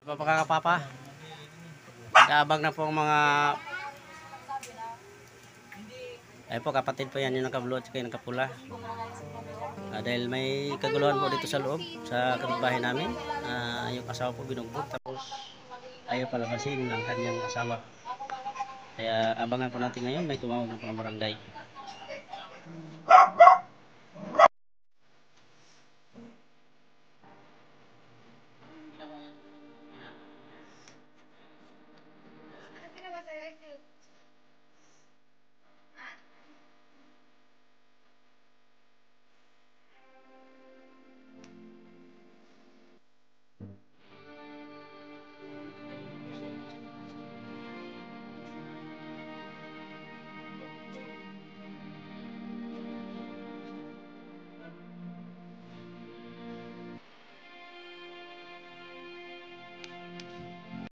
Papakakapapa. Kaabang na po ang mga ay po kapatid po yan yung nakablo at yung nakapula. Dahil may kaguluhan po dito sa loob sa kapitbahay namin. Yung asawa po binugbog tapos ayaw palabasin ang kanyang asawa. Kaya abangan po natin ngayon may tumawag na po ng barangay.